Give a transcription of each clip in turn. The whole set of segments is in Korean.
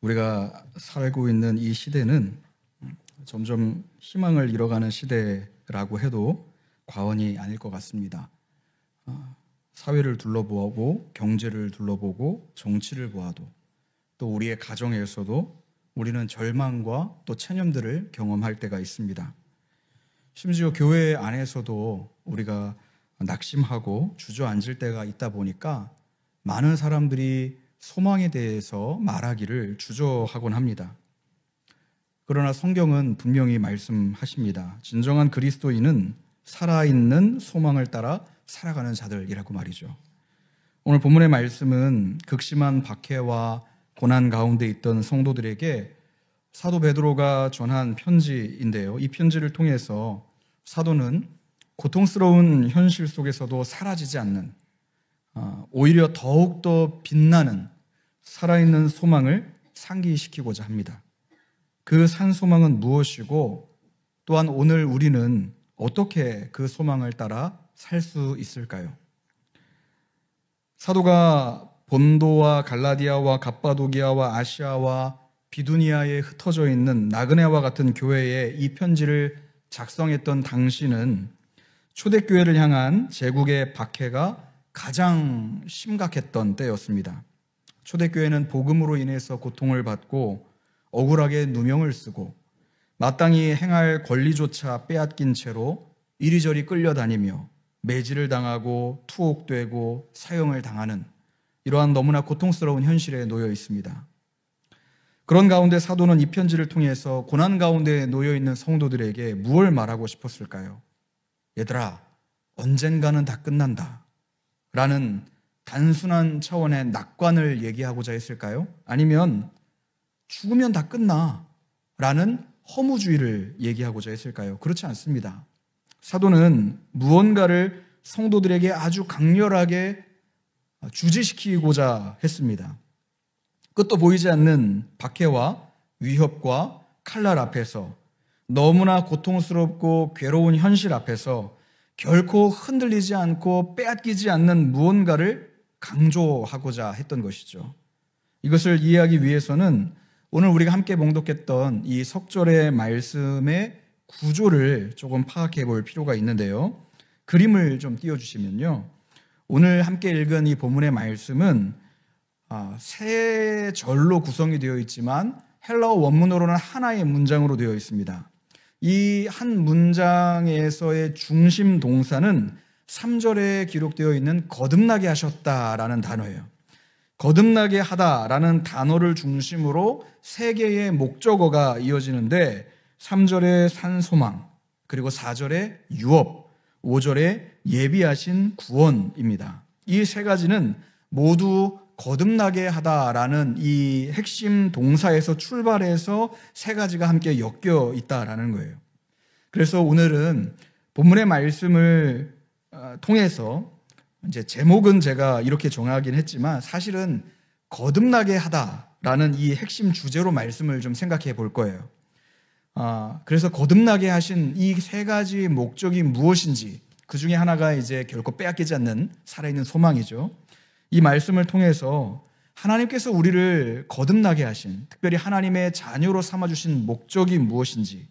우리가 살고 있는 이 시대는 점점 희망을 잃어가는 시대라고 해도 과언이 아닐 것 같습니다. 사회를 둘러보고 경제를 둘러보고 정치를 보아도 또 우리의 가정에서도 우리는 절망과 또 체념들을 경험할 때가 있습니다. 심지어 교회 안에서도 우리가 낙심하고 주저앉을 때가 있다 보니까 많은 사람들이 소망에 대해서 말하기를 주저하곤 합니다. 그러나 성경은 분명히 말씀하십니다. 진정한 그리스도인은 살아있는 소망을 따라 살아가는 자들이라고 말이죠. 오늘 본문의 말씀은 극심한 박해와 고난 가운데 있던 성도들에게 사도 베드로가 전한 편지인데요. 이 편지를 통해서 사도는 고통스러운 현실 속에서도 사라지지 않는, 오히려 더욱더 빛나는 살아있는 소망을 상기시키고자 합니다. 그 산 소망은 무엇이고 또한 오늘 우리는 어떻게 그 소망을 따라 살 수 있을까요? 사도가 본도와 갈라디아와 갑바도기아와 아시아와 비두니아에 흩어져 있는 나그네와 같은 교회에 이 편지를 작성했던 당시는 초대교회를 향한 제국의 박해가 가장 심각했던 때였습니다. 초대교회는 복음으로 인해서 고통을 받고 억울하게 누명을 쓰고 마땅히 행할 권리조차 빼앗긴 채로 이리저리 끌려다니며 매질을 당하고 투옥되고 사형을 당하는 이러한 너무나 고통스러운 현실에 놓여 있습니다. 그런 가운데 사도는 이 편지를 통해서 고난 가운데 놓여 있는 성도들에게 무엇을 말하고 싶었을까요? 얘들아, 언젠가는 다 끝난다 라는 단순한 차원의 낙관을 얘기하고자 했을까요? 아니면 죽으면 다 끝나 라는 허무주의를 얘기하고자 했을까요? 그렇지 않습니다. 사도는 무언가를 성도들에게 아주 강렬하게 주지시키고자 했습니다. 끝도 보이지 않는 박해와 위협과 칼날 앞에서 너무나 고통스럽고 괴로운 현실 앞에서 결코 흔들리지 않고 빼앗기지 않는 무언가를 강조하고자 했던 것이죠. 이것을 이해하기 위해서는 오늘 우리가 함께 봉독했던 이 석절의 말씀의 구조를 조금 파악해 볼 필요가 있는데요. 그림을 좀 띄워주시면요. 오늘 함께 읽은 이 본문의 말씀은 세 절로 구성이 되어 있지만 헬라어 원문으로는 하나의 문장으로 되어 있습니다. 이 한 문장에서의 중심 동사는 3절에 기록되어 있는 거듭나게 하셨다라는 단어예요. 거듭나게 하다라는 단어를 중심으로 세 개의 목적어가 이어지는데 3절에 산 소망, 그리고 4절에 유업, 5절에 예비하신 구원입니다. 이 세 가지는 모두 거듭나게 하다라는 이 핵심 동사에서 출발해서 세 가지가 함께 엮여 있다라는 거예요. 그래서 오늘은 본문의 말씀을 통해서 이제 제목은 제가 이렇게 정하긴 했지만 사실은 거듭나게 하다라는 이 핵심 주제로 말씀을 좀 생각해 볼 거예요. 그래서 거듭나게 하신 이 세 가지 목적이 무엇인지, 그 중에 하나가 이제 결코 빼앗기지 않는 살아있는 소망이죠. 이 말씀을 통해서 하나님께서 우리를 거듭나게 하신, 특별히 하나님의 자녀로 삼아주신 목적이 무엇인지,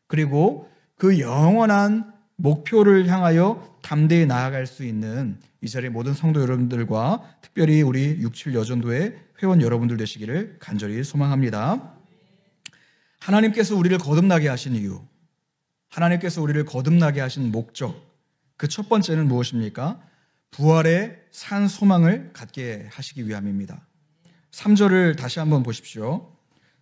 그리고 그 영원한 목표를 향하여 담대히 나아갈 수 있는 이 자리의 모든 성도 여러분들과 특별히 우리 67 여전도의 회원 여러분들 되시기를 간절히 소망합니다. 하나님께서 우리를 거듭나게 하신 이유, 하나님께서 우리를 거듭나게 하신 목적, 그 첫 번째는 무엇입니까? 부활의 산 소망을 갖게 하시기 위함입니다. 3절을 다시 한번 보십시오.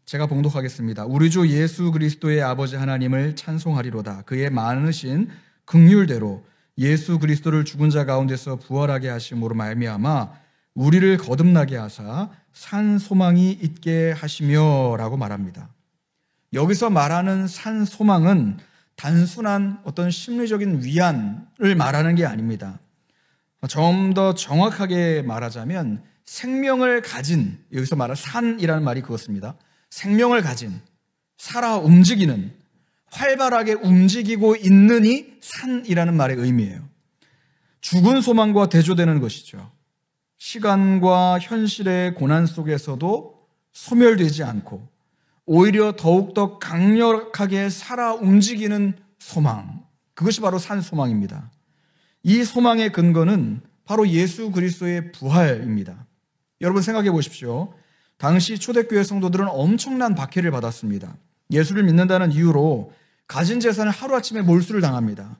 제가 봉독하겠습니다. 우리 주 예수 그리스도의 아버지 하나님을 찬송하리로다. 그의 많으신 긍휼대로 예수 그리스도를 죽은 자 가운데서 부활하게 하심으로 말미암아 우리를 거듭나게 하사 산 소망이 있게 하시며 라고 말합니다. 여기서 말하는 산 소망은 단순한 어떤 심리적인 위안을 말하는 게 아닙니다. 좀 더 정확하게 말하자면 생명을 가진, 여기서 말할 산이라는 말이 그것입니다. 생명을 가진, 살아 움직이는, 활발하게 움직이고 있느니 산이라는 말의 의미예요. 죽은 소망과 대조되는 것이죠. 시간과 현실의 고난 속에서도 소멸되지 않고 오히려 더욱더 강력하게 살아 움직이는 소망, 그것이 바로 산소망입니다. 이 소망의 근거는 바로 예수 그리스도의 부활입니다. 여러분 생각해 보십시오. 당시 초대교회 성도들은 엄청난 박해를 받았습니다. 예수를 믿는다는 이유로 가진 재산을 하루아침에 몰수를 당합니다.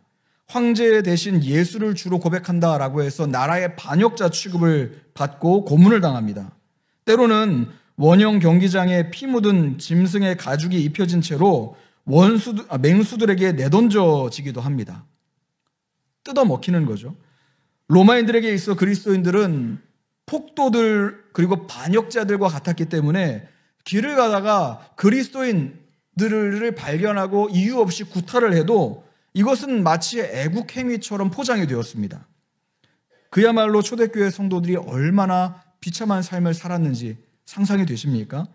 황제 대신 예수를 주로 고백한다라고 해서 나라의 반역자 취급을 받고 고문을 당합니다. 때로는 원형 경기장에 피 묻은 짐승의 가죽이 입혀진 채로 맹수들에게 내던져지기도 합니다. 뜯어먹히는 거죠. 로마인들에게 있어 그리스도인들은 폭도들 그리고 반역자들과 같았기 때문에 길을 가다가 그리스도인들을 발견하고 이유 없이 구타를 해도 이것은 마치 애국 행위처럼 포장이 되었습니다. 그야말로 초대교회 성도들이 얼마나 비참한 삶을 살았는지 상상이 되십니까?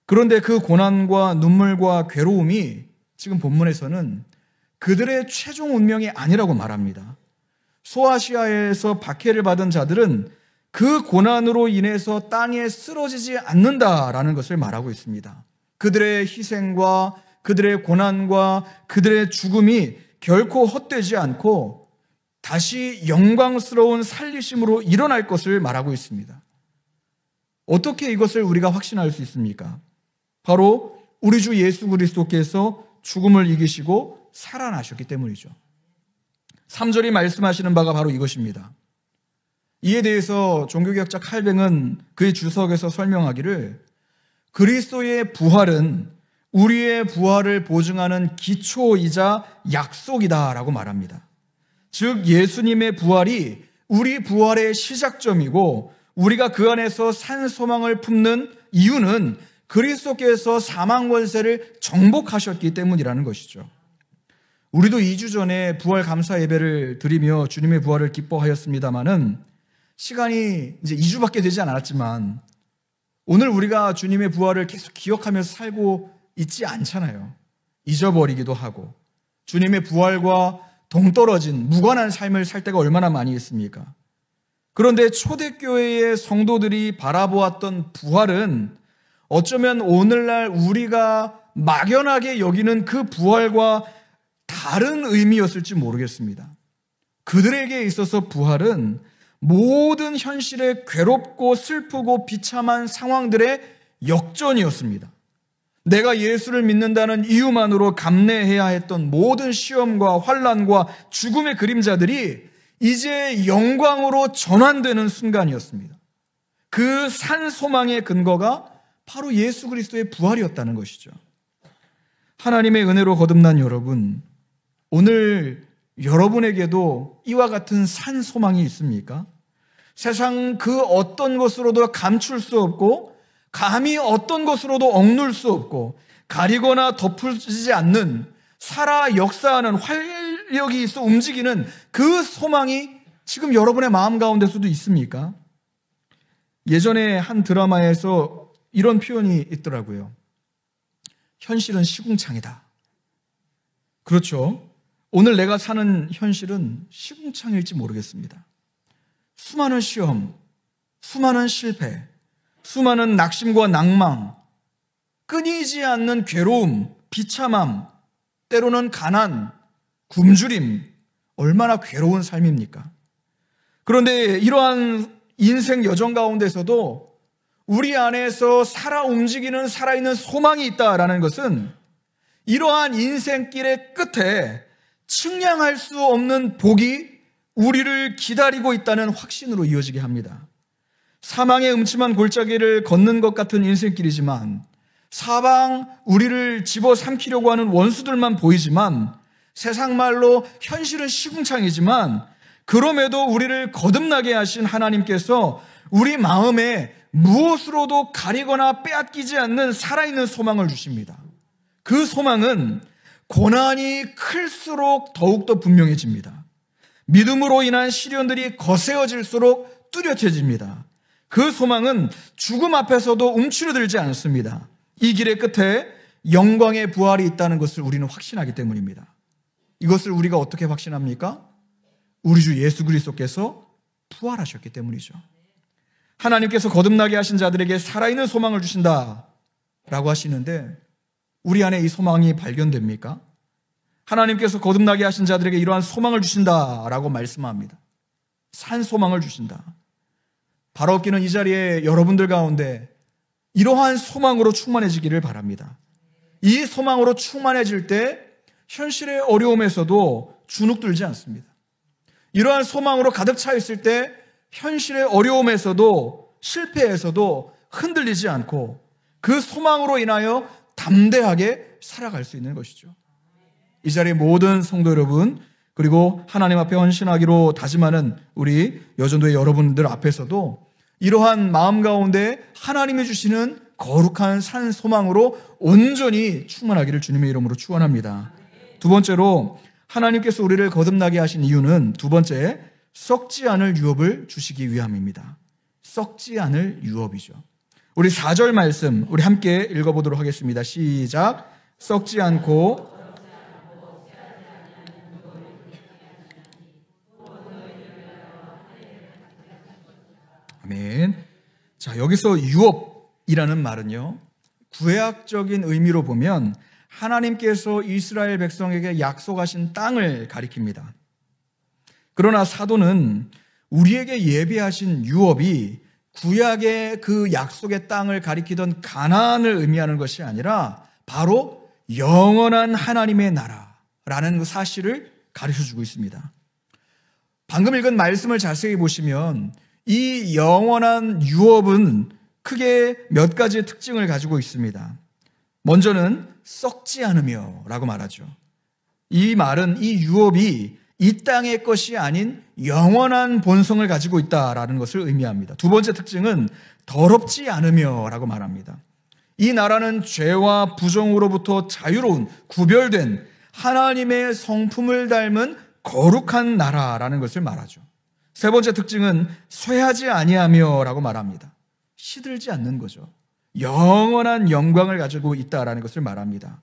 그런데 그 고난과 눈물과 괴로움이 지금 본문에서는 그들의 최종 운명이 아니라고 말합니다. 소아시아에서 박해를 받은 자들은 그 고난으로 인해서 땅에 쓰러지지 않는다라는 것을 말하고 있습니다. 그들의 희생과 그들의 고난과 그들의 죽음이 결코 헛되지 않고 다시 영광스러운 살리심으로 일어날 것을 말하고 있습니다. 어떻게 이것을 우리가 확신할 수 있습니까? 바로 우리 주 예수 그리스도께서 죽음을 이기시고 살아나셨기 때문이죠. 3절이 말씀하시는 바가 바로 이것입니다. 이에 대해서 종교개혁자 칼뱅은 그의 주석에서 설명하기를 그리스도의 부활은 우리의 부활을 보증하는 기초이자 약속이다라고 말합니다. 즉 예수님의 부활이 우리 부활의 시작점이고 우리가 그 안에서 산 소망을 품는 이유는 그리스도께서 사망 권세를 정복하셨기 때문이라는 것이죠. 우리도 2주 전에 부활 감사 예배를 드리며 주님의 부활을 기뻐하였습니다마는 시간이 이제 2주밖에 되지 않았지만 오늘 우리가 주님의 부활을 계속 기억하면서 살고 있지 않잖아요. 잊어버리기도 하고 주님의 부활과 동떨어진 무관한 삶을 살 때가 얼마나 많이 있습니까? 그런데 초대교회의 성도들이 바라보았던 부활은 어쩌면 오늘날 우리가 막연하게 여기는 그 부활과 다른 의미였을지 모르겠습니다. 그들에게 있어서 부활은 모든 현실의 괴롭고 슬프고 비참한 상황들의 역전이었습니다. 내가 예수를 믿는다는 이유만으로 감내해야 했던 모든 시험과 환난과 죽음의 그림자들이 이제 영광으로 전환되는 순간이었습니다. 그 산 소망의 근거가 바로 예수 그리스도의 부활이었다는 것이죠. 하나님의 은혜로 거듭난 여러분, 오늘 여러분에게도 이와 같은 산 소망이 있습니까? 세상 그 어떤 것으로도 감출 수 없고 감히 어떤 것으로도 억눌 수 없고 가리거나 덮을지 않는 살아 역사하는 활력이 있어 움직이는 그 소망이 지금 여러분의 마음 가운데서도 있습니까? 예전에 한 드라마에서 이런 표현이 있더라고요. 현실은 시궁창이다. 그렇죠. 오늘 내가 사는 현실은 시궁창일지 모르겠습니다. 수많은 시험, 수많은 실패, 수많은 낙심과 낭망, 끊이지 않는 괴로움, 비참함, 때로는 가난, 굶주림, 얼마나 괴로운 삶입니까? 그런데 이러한 인생 여정 가운데서도 우리 안에서 살아 움직이는 살아있는 소망이 있다라는 것은 이러한 인생길의 끝에 측량할 수 없는 복이 우리를 기다리고 있다는 확신으로 이어지게 합니다. 사망의 음침한 골짜기를 걷는 것 같은 인생길이지만 사방 우리를 집어삼키려고 하는 원수들만 보이지만 세상 말로 현실은 시궁창이지만 그럼에도 우리를 거듭나게 하신 하나님께서 우리 마음에 무엇으로도 가리거나 빼앗기지 않는 살아있는 소망을 주십니다. 그 소망은 고난이 클수록 더욱더 분명해집니다. 믿음으로 인한 시련들이 거세어질수록 뚜렷해집니다. 그 소망은 죽음 앞에서도 움츠러들지 않습니다. 이 길의 끝에 영광의 부활이 있다는 것을 우리는 확신하기 때문입니다. 이것을 우리가 어떻게 확신합니까? 우리 주 예수 그리스도께서 부활하셨기 때문이죠. 하나님께서 거듭나게 하신 자들에게 살아있는 소망을 주신다 라고 하시는데 우리 안에 이 소망이 발견됩니까? 하나님께서 거듭나게 하신 자들에게 이러한 소망을 주신다라고 말씀합니다. 산 소망을 주신다. 바로 없기는 이 자리에 여러분들 가운데 이러한 소망으로 충만해지기를 바랍니다. 이 소망으로 충만해질 때 현실의 어려움에서도 주눅들지 않습니다. 이러한 소망으로 가득 차 있을 때 현실의 어려움에서도 실패에서도 흔들리지 않고 그 소망으로 인하여 담대하게 살아갈 수 있는 것이죠. 이 자리의 모든 성도 여러분, 그리고 하나님 앞에 헌신하기로 다짐하는 우리 여전도의 여러분들 앞에서도 이러한 마음 가운데 하나님이 주시는 거룩한 산 소망으로 온전히 충만하기를 주님의 이름으로 축원합니다. 두 번째로 하나님께서 우리를 거듭나게 하신 이유는 두 번째, 썩지 않을 유업을 주시기 위함입니다. 썩지 않을 유업이죠. 우리 4절 말씀 우리 함께 읽어보도록 하겠습니다. 시작. 썩지 않고 아멘. 자, 여기서 유업이라는 말은요, 구약적인 의미로 보면 하나님께서 이스라엘 백성에게 약속하신 땅을 가리킵니다. 그러나 사도는 우리에게 예비하신 유업이 구약의 그 약속의 땅을 가리키던 가나안을 의미하는 것이 아니라 바로 영원한 하나님의 나라라는 그 사실을 가르쳐주고 있습니다. 방금 읽은 말씀을 자세히 보시면 이 영원한 유업은 크게 몇 가지의 특징을 가지고 있습니다. 먼저는 썩지 않으며 라고 말하죠. 이 말은 이 유업이 이 땅의 것이 아닌 영원한 본성을 가지고 있다라는 것을 의미합니다. 두 번째 특징은 더럽지 않으며 라고 말합니다. 이 나라는 죄와 부정으로부터 자유로운 구별된 하나님의 성품을 닮은 거룩한 나라라는 것을 말하죠. 세 번째 특징은 쇠하지 아니하며 라고 말합니다. 시들지 않는 거죠. 영원한 영광을 가지고 있다라는 것을 말합니다.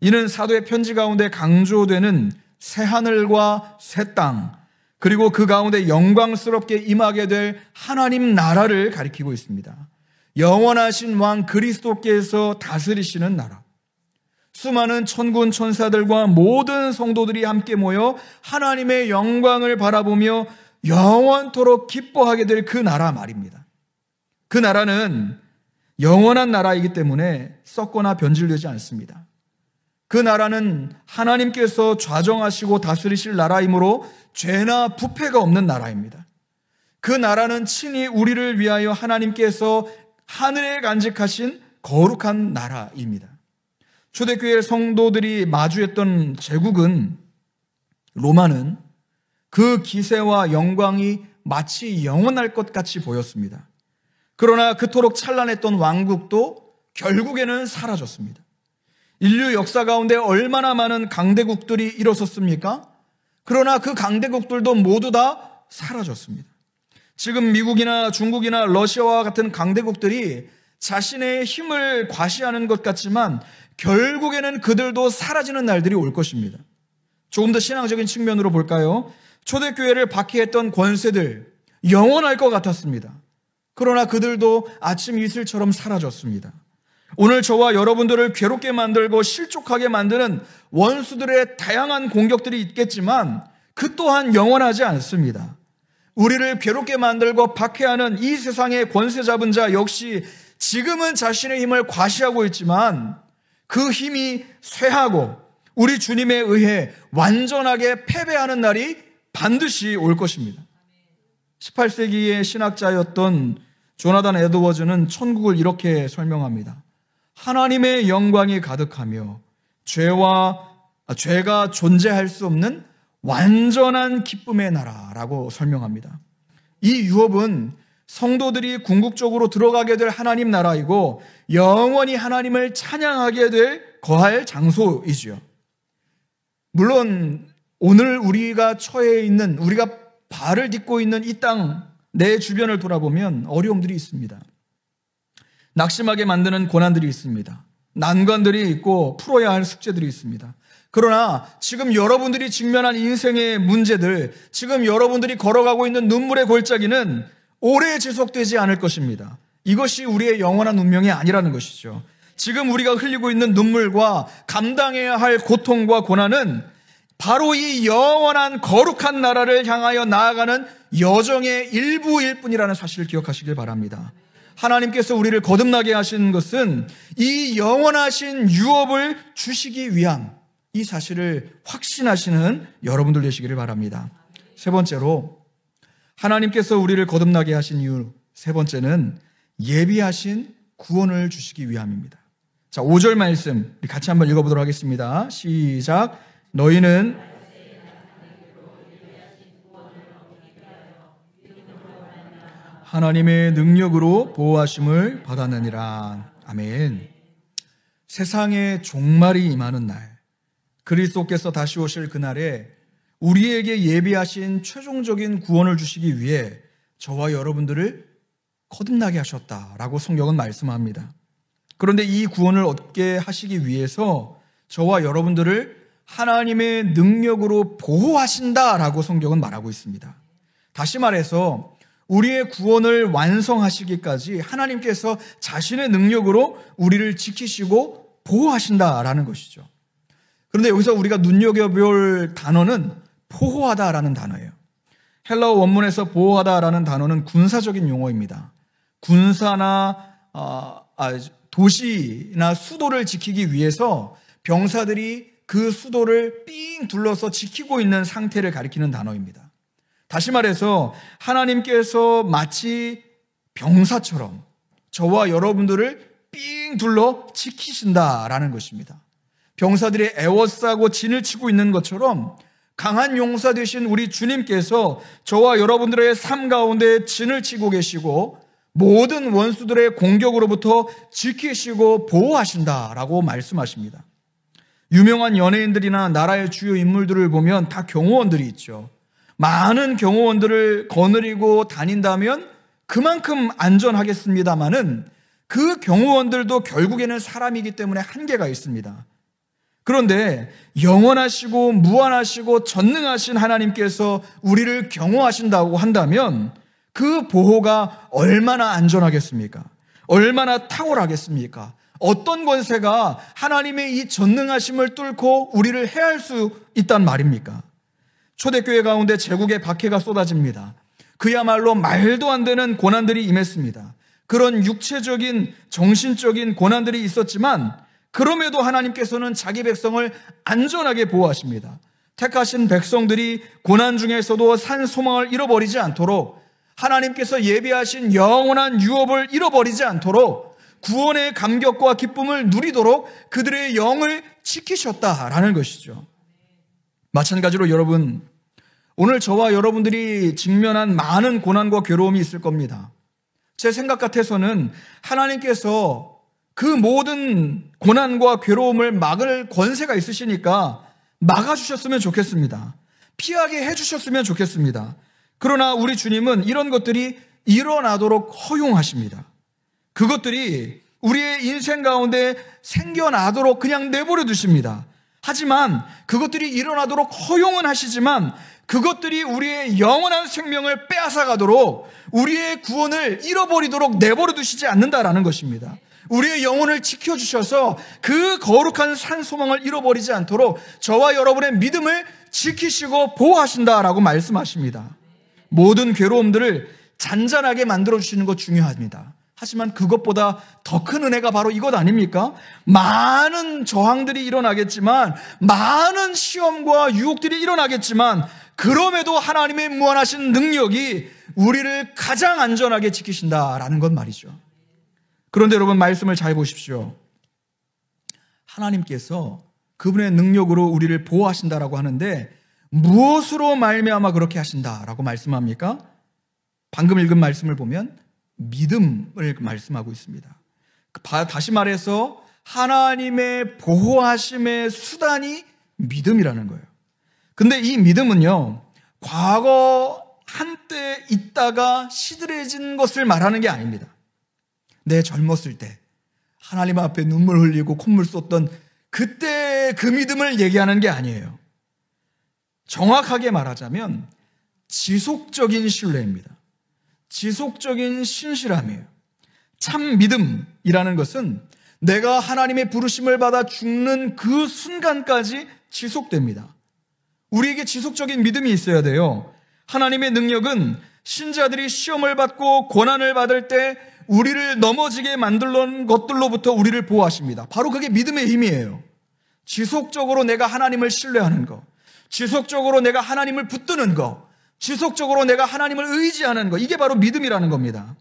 이는 사도의 편지 가운데 강조되는 새하늘과 새 땅, 그리고 그 가운데 영광스럽게 임하게 될 하나님 나라를 가리키고 있습니다. 영원하신 왕 그리스도께서 다스리시는 나라, 수많은 천군 천사들과 모든 성도들이 함께 모여 하나님의 영광을 바라보며 영원토록 기뻐하게 될 그 나라 말입니다. 그 나라는 영원한 나라이기 때문에 썩거나 변질되지 않습니다. 그 나라는 하나님께서 좌정하시고 다스리실 나라이므로 죄나 부패가 없는 나라입니다. 그 나라는 친히 우리를 위하여 하나님께서 하늘에 간직하신 거룩한 나라입니다. 초대교회 성도들이 마주했던 제국은, 로마는 그 기세와 영광이 마치 영원할 것 같이 보였습니다. 그러나 그토록 찬란했던 왕국도 결국에는 사라졌습니다. 인류 역사 가운데 얼마나 많은 강대국들이 일어섰습니까? 그러나 그 강대국들도 모두 다 사라졌습니다. 지금 미국이나 중국이나 러시아와 같은 강대국들이 자신의 힘을 과시하는 것 같지만 결국에는 그들도 사라지는 날들이 올 것입니다. 조금 더 신앙적인 측면으로 볼까요? 초대교회를 박해했던 권세들, 영원할 것 같았습니다. 그러나 그들도 아침 이슬처럼 사라졌습니다. 오늘 저와 여러분들을 괴롭게 만들고 실족하게 만드는 원수들의 다양한 공격들이 있겠지만 그 또한 영원하지 않습니다. 우리를 괴롭게 만들고 박해하는 이 세상의 권세 잡은 자 역시 지금은 자신의 힘을 과시하고 있지만 그 힘이 쇠하고 우리 주님에 의해 완전하게 패배하는 날이 반드시 올 것입니다. 18세기의 신학자였던 조나단 에드워즈는 천국을 이렇게 설명합니다. 하나님의 영광이 가득하며 죄가 존재할 수 없는 완전한 기쁨의 나라라고 설명합니다. 이 유업은 성도들이 궁극적으로 들어가게 될 하나님 나라이고 영원히 하나님을 찬양하게 될 거할 장소이지요. 물론 오늘 우리가 처해 있는, 우리가 발을 딛고 있는 이 땅, 내 주변을 돌아보면 어려움들이 있습니다. 낙심하게 만드는 고난들이 있습니다. 난관들이 있고 풀어야 할 숙제들이 있습니다. 그러나 지금 여러분들이 직면한 인생의 문제들, 지금 여러분들이 걸어가고 있는 눈물의 골짜기는 오래 지속되지 않을 것입니다. 이것이 우리의 영원한 운명이 아니라는 것이죠. 지금 우리가 흘리고 있는 눈물과 감당해야 할 고통과 고난은 바로 이 영원한 거룩한 나라를 향하여 나아가는 여정의 일부일 뿐이라는 사실을 기억하시길 바랍니다. 하나님께서 우리를 거듭나게 하신 것은 이 영원하신 유업을 주시기 위함, 이 사실을 확신하시는 여러분들 되시기를 바랍니다. 세 번째로, 하나님께서 우리를 거듭나게 하신 이유 세 번째는 예비하신 구원을 주시기 위함입니다. 자, 5절 말씀 우리 같이 한번 읽어보도록 하겠습니다. 시작. 너희는 하나님의 능력으로 보호하심을 받았느니라. 아멘. 세상의 종말이 임하는 날, 그리스도께서 다시 오실 그날에 우리에게 예비하신 최종적인 구원을 주시기 위해 저와 여러분들을 거듭나게 하셨다라고 성경은 말씀합니다. 그런데 이 구원을 얻게 하시기 위해서 저와 여러분들을 하나님의 능력으로 보호하신다라고 성경은 말하고 있습니다. 다시 말해서 우리의 구원을 완성하시기까지 하나님께서 자신의 능력으로 우리를 지키시고 보호하신다라는 것이죠. 그런데 여기서 우리가 눈여겨볼 단어는 보호하다라는 단어예요. 헬라어 원문에서 보호하다라는 단어는 군사적인 용어입니다. 군사나 도시나 수도를 지키기 위해서 병사들이 그 수도를 삥 둘러서 지키고 있는 상태를 가리키는 단어입니다. 다시 말해서 하나님께서 마치 병사처럼 저와 여러분들을 삥 둘러 지키신다라는 것입니다. 병사들이 애워싸고 진을 치고 있는 것처럼 강한 용사 되신 우리 주님께서 저와 여러분들의 삶 가운데 진을 치고 계시고 모든 원수들의 공격으로부터 지키시고 보호하신다라고 말씀하십니다. 유명한 연예인들이나 나라의 주요 인물들을 보면 다 경호원들이 있죠. 많은 경호원들을 거느리고 다닌다면 그만큼 안전하겠습니다마는 그 경호원들도 결국에는 사람이기 때문에 한계가 있습니다. 그런데 영원하시고 무한하시고 전능하신 하나님께서 우리를 경호하신다고 한다면 그 보호가 얼마나 안전하겠습니까? 얼마나 탁월하겠습니까? 어떤 권세가 하나님의 이 전능하심을 뚫고 우리를 해할 수 있단 말입니까? 초대교회 가운데 제국의 박해가 쏟아집니다. 그야말로 말도 안 되는 고난들이 임했습니다. 그런 육체적인, 정신적인 고난들이 있었지만 그럼에도 하나님께서는 자기 백성을 안전하게 보호하십니다. 택하신 백성들이 고난 중에서도 산 소망을 잃어버리지 않도록 하나님께서 예비하신 영원한 유업을 잃어버리지 않도록 구원의 감격과 기쁨을 누리도록 그들의 영을 지키셨다라는 것이죠. 마찬가지로 여러분, 오늘 저와 여러분들이 직면한 많은 고난과 괴로움이 있을 겁니다. 제 생각 같아서는 하나님께서 그 모든 고난과 괴로움을 막을 권세가 있으시니까 막아주셨으면 좋겠습니다. 피하게 해주셨으면 좋겠습니다. 그러나 우리 주님은 이런 것들이 일어나도록 허용하십니다. 그것들이 우리의 인생 가운데 생겨나도록 그냥 내버려 두십니다. 하지만 그것들이 일어나도록 허용은 하시지만 그것들이 우리의 영원한 생명을 빼앗아가도록 우리의 구원을 잃어버리도록 내버려 두시지 않는다라는 것입니다. 우리의 영혼을 지켜주셔서 그 거룩한 산 소망을 잃어버리지 않도록 저와 여러분의 믿음을 지키시고 보호하신다라고 말씀하십니다. 모든 괴로움들을 잔잔하게 만들어주시는 것 중요합니다. 하지만 그것보다 더 큰 은혜가 바로 이것 아닙니까? 많은 저항들이 일어나겠지만, 많은 시험과 유혹들이 일어나겠지만, 그럼에도 하나님의 무한하신 능력이 우리를 가장 안전하게 지키신다라는 것 말이죠. 그런데 여러분, 말씀을 잘 보십시오. 하나님께서 그분의 능력으로 우리를 보호하신다라고 하는데 무엇으로 말미암아 그렇게 하신다라고 말씀합니까? 방금 읽은 말씀을 보면 믿음을 말씀하고 있습니다. 다시 말해서 하나님의 보호하심의 수단이 믿음이라는 거예요. 근데 이 믿음은요, 과거 한때 있다가 시들해진 것을 말하는 게 아닙니다. 내 젊었을 때 하나님 앞에 눈물 흘리고 콧물 쏟던 그때 그 믿음을 얘기하는 게 아니에요. 정확하게 말하자면 지속적인 신뢰입니다. 지속적인 신실함이에요. 참 믿음이라는 것은 내가 하나님의 부르심을 받아 죽는 그 순간까지 지속됩니다. 우리에게 지속적인 믿음이 있어야 돼요. 하나님의 능력은 신자들이 시험을 받고 고난을 받을 때 우리를 넘어지게 만들는 것들로부터 우리를 보호하십니다. 바로 그게 믿음의 힘이에요. 지속적으로 내가 하나님을 신뢰하는 것, 지속적으로 내가 하나님을 붙드는 것, 지속적으로 내가 하나님을 의지하는 것, 이게 바로 믿음이라는 겁니다.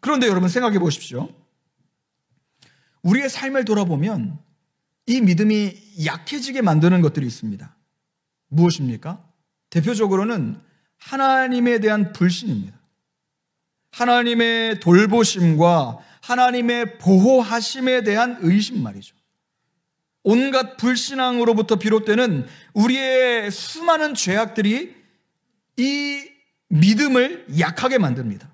그런데 여러분 생각해 보십시오. 우리의 삶을 돌아보면 이 믿음이 약해지게 만드는 것들이 있습니다. 무엇입니까? 대표적으로는 하나님에 대한 불신입니다. 하나님의 돌보심과 하나님의 보호하심에 대한 의심 말이죠. 온갖 불신앙으로부터 비롯되는 우리의 수많은 죄악들이 이 믿음을 약하게 만듭니다.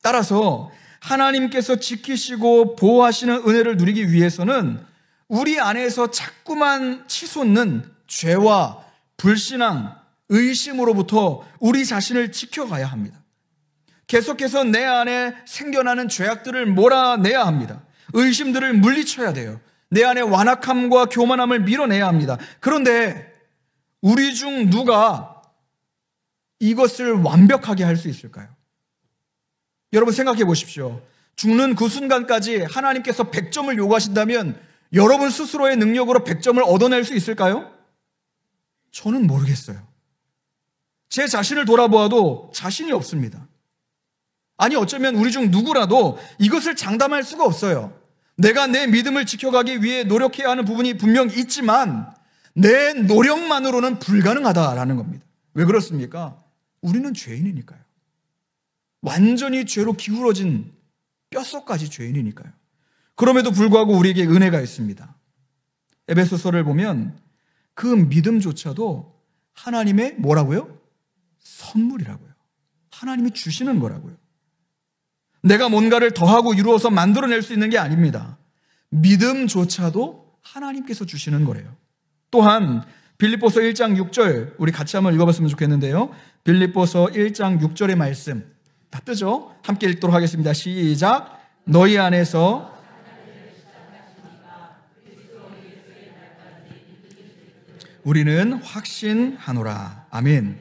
따라서 하나님께서 지키시고 보호하시는 은혜를 누리기 위해서는 우리 안에서 자꾸만 치솟는 죄와 불신앙, 의심으로부터 우리 자신을 지켜가야 합니다. 계속해서 내 안에 생겨나는 죄악들을 몰아내야 합니다. 의심들을 물리쳐야 돼요. 내 안에 완악함과 교만함을 밀어내야 합니다. 그런데 우리 중 누가 이것을 완벽하게 할 수 있을까요? 여러분 생각해 보십시오. 죽는 그 순간까지 하나님께서 100점을 요구하신다면 여러분 스스로의 능력으로 100점을 얻어낼 수 있을까요? 저는 모르겠어요. 제 자신을 돌아보아도 자신이 없습니다. 아니 어쩌면 우리 중 누구라도 이것을 장담할 수가 없어요. 내가 내 믿음을 지켜가기 위해 노력해야 하는 부분이 분명 있지만 내 노력만으로는 불가능하다라는 겁니다. 왜 그렇습니까? 우리는 죄인이니까요. 완전히 죄로 기울어진 뼛속까지 죄인이니까요. 그럼에도 불구하고 우리에게 은혜가 있습니다. 에베소서를 보면 그 믿음조차도 하나님의 뭐라고요? 선물이라고요. 하나님이 주시는 거라고요. 내가 뭔가를 더하고 이루어서 만들어낼 수 있는 게 아닙니다. 믿음조차도 하나님께서 주시는 거래요. 또한 빌립보서 1장 6절 우리 같이 한번 읽어봤으면 좋겠는데요. 빌립보서 1장 6절의 말씀 다 뜨죠? 함께 읽도록 하겠습니다. 시작. 너희 안에서 우리는 확신하노라. 아멘.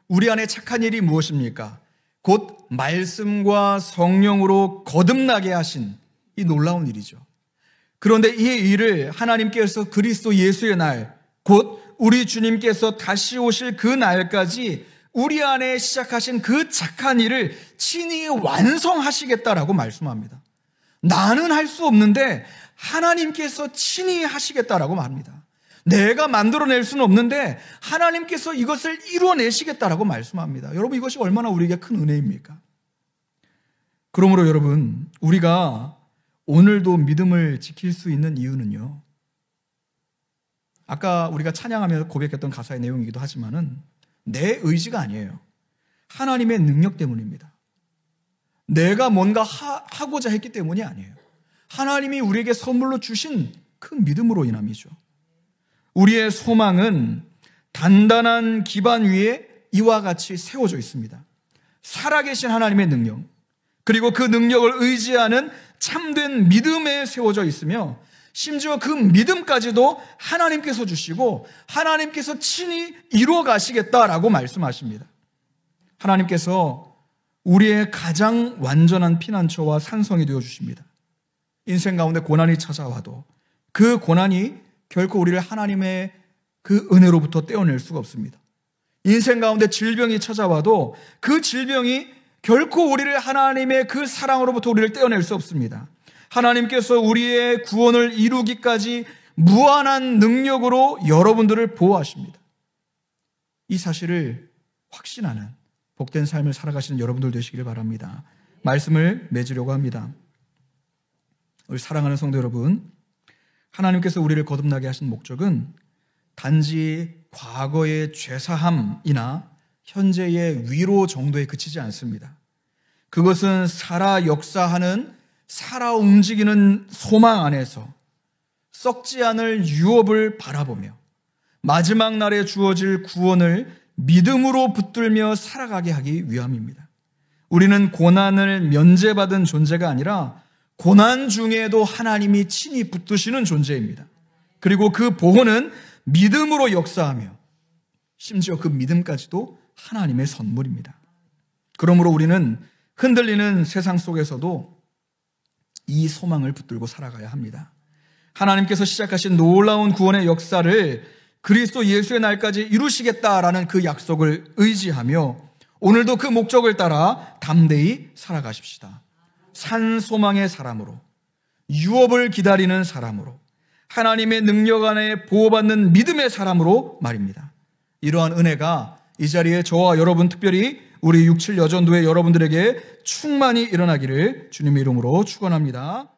우리 안에 착한 일이 무엇입니까? 곧 말씀과 성령으로 거듭나게 하신 이 놀라운 일이죠. 그런데 이 일을 하나님께서 그리스도 예수의 날, 곧 우리 주님께서 다시 오실 그 날까지 우리 안에 시작하신 그 착한 일을 친히 완성하시겠다라고 말씀합니다. 나는 할 수 없는데 하나님께서 친히 하시겠다라고 말합니다. 내가 만들어낼 수는 없는데 하나님께서 이것을 이루어내시겠다라고 말씀합니다. 여러분 이것이 얼마나 우리에게 큰 은혜입니까? 그러므로 여러분 우리가 오늘도 믿음을 지킬 수 있는 이유는요. 아까 우리가 찬양하면서 고백했던 가사의 내용이기도 하지만은 내 의지가 아니에요. 하나님의 능력 때문입니다. 내가 뭔가 하고자 했기 때문이 아니에요. 하나님이 우리에게 선물로 주신 그 믿음으로 인함이죠. 우리의 소망은 단단한 기반 위에 이와 같이 세워져 있습니다. 살아계신 하나님의 능력, 그리고 그 능력을 의지하는 참된 믿음에 세워져 있으며 심지어 그 믿음까지도 하나님께서 주시고 하나님께서 친히 이루어 가시겠다라고 말씀하십니다. 하나님께서 우리의 가장 완전한 피난처와 산성이 되어 주십니다. 인생 가운데 고난이 찾아와도 그 고난이 결코 우리를 하나님의 그 은혜로부터 떼어낼 수가 없습니다. 인생 가운데 질병이 찾아와도 그 질병이 결코 우리를 하나님의 그 사랑으로부터 우리를 떼어낼 수 없습니다. 하나님께서 우리의 구원을 이루기까지 무한한 능력으로 여러분들을 보호하십니다. 이 사실을 확신하는 복된 삶을 살아가시는 여러분들 되시기를 바랍니다. 말씀을 맺으려고 합니다. 우리 사랑하는 성도 여러분, 하나님께서 우리를 거듭나게 하신 목적은 단지 과거의 죄사함이나 현재의 위로 정도에 그치지 않습니다. 그것은 살아 역사하는 살아 움직이는 소망 안에서 썩지 않을 유업을 바라보며 마지막 날에 주어질 구원을 믿음으로 붙들며 살아가게 하기 위함입니다. 우리는 고난을 면제받은 존재가 아니라 고난 중에도 하나님이 친히 붙드시는 존재입니다. 그리고 그 보호는 믿음으로 역사하며 심지어 그 믿음까지도 하나님의 선물입니다. 그러므로 우리는 흔들리는 세상 속에서도 이 소망을 붙들고 살아가야 합니다. 하나님께서 시작하신 놀라운 구원의 역사를 그리스도 예수의 날까지 이루시겠다라는 그 약속을 의지하며 오늘도 그 목적을 따라 담대히 살아가십시다. 산 소망의 사람으로, 유업을 기다리는 사람으로, 하나님의 능력 안에 보호받는 믿음의 사람으로 말입니다. 이러한 은혜가 이 자리에 저와 여러분, 특별히 우리 67 여전도의 여러분들에게 충만히 일어나기를 주님의 이름으로 축원합니다.